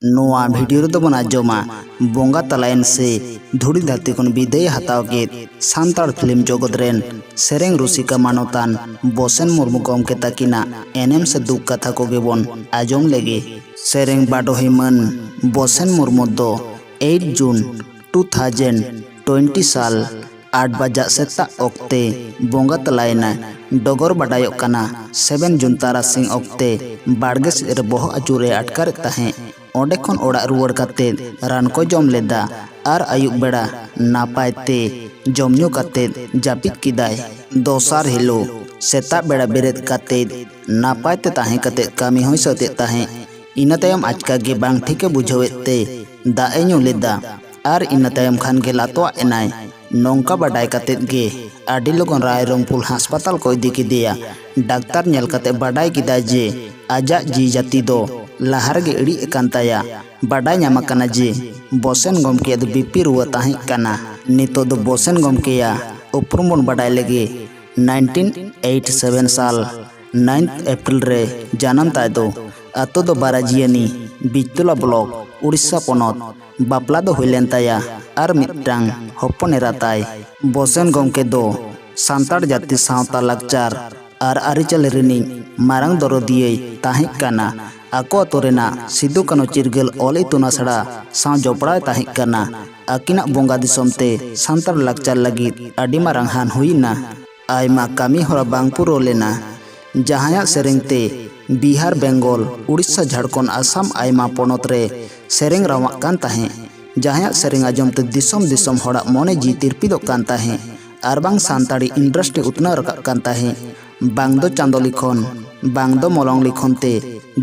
नोआ वीडियो रे बना जोमा बोंगा तलायन से धुड़ी धरती खन विदाय हताव के सांताड़ फिल्म जगत रेन सेरेंग रुसिका मानतान बोसेन मुर्मू गोमके ताकिना एनएम से दुख कथा को गेबन आजम लेगे सेरेंग बाडोहिमन बोसेन मुर्मू दो 8 जून 2020 साल 8 बजा सेता ओक्ते बोंगा तलायना डगर बाडायोक काना 7 जून तारासिंग ओक्ते बाड़गे से बोह अचूरे अटकार ताहें ओंडे खन ओड़ा रुवाड़ काते रान को जम लेदा आर आयुब बेड़ा नापाय ते जमन्यू काते जापित किदाय दोसार हिलो सेता बेड़ा बेरेद काते नापाय ते ताहें काते कामी होय सते ताहें इना तायम आचका गे बांग ठीके बुझावेत ते दाए ᱧᱩ लेदा आर इना तायम खान गे लातोआ एनाय नौका बाडाय कातेत गे आडी लोगन रायरंगपुर हास्पताल को इदी किदिया डाक्तार नेल काते बाडाय किदा जे आजा जी जाति दो लहार गे इड़ी एकान ताया बाडाय ᱧᱟᱢ ᱟᱠᱟᱱᱟ जे बोसेन गोमके दो बीपी रुआ ताहें काना नितो दो बोसेन गोमकेया उपरुम बन बाडाय लेगे 1987 साल 9 अप्रैल रे जानम ताय दो आतो दो बाराजियानी बिजतला ब्लॉक उड़ीसा पोनत बापला दो हुइलेन ताया आर मिट्टांग हपन एरा ताय बोसेन गोमके दो सांताड़ जाति सावता लाकचार आर आरिचाली रिनी मारांग दरदियै ताहें काना आको अतोरेना सिदु कानो चिरगल ओले तुना सड़ा साव जोपड़ा ताहें काना आकिना बोंगा दिसोमते सांताड़ लाकचार लगी आडी मारांग हान हुइना आयमा कामी होरा बांगपुर लेना जहाया सेरेंगते बिहार बेंगल उड़ीसा झारखंड आसाम आयमा पोनत रे सेरेंग रावा कान ताहें जहाया सेरेंग आजमते दिसोम दिसोम होड़ा मोने जी तिरपिदो कान ताहें आर बांग सांताड़ी इंडस्ट्री उतना रकाब कान ताहें बांग दो चांदोली खन बांग दो मोलंगली खनते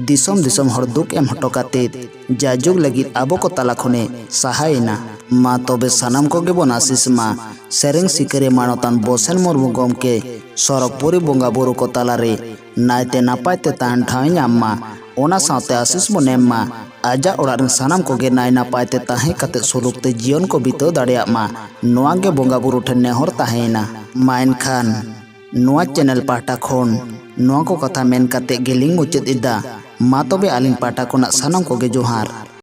दिसोम दिसोम हर दुख एम हटो काते जाजुग लगी आबो को ताला खने सहायना मा तबे सनम को गेबोन आशीष मा सेरेंज सिकारिया मानतान बोसेन मुर्मू गोमके सरगपुरी बोंगा बुरु को तालारे नायते नापायते तान ठाव ᱧᱟᱢ ओना सावते आशीष बन एम मा आजा ओड़ा रन सनम को गे नाय नापायते ताहें काते सुलुकते जीवन को बिताव दाड़ेया मा नोआ गे बोंगा बुरु ठेन नेहर ताहेना मा एनखान नोआ चैनल पाटा खन नोआ को कथा मेन काते गेलिंग मुचाद इदा मा तबे आलिंग पाटा कोना सनम को गे जोहार।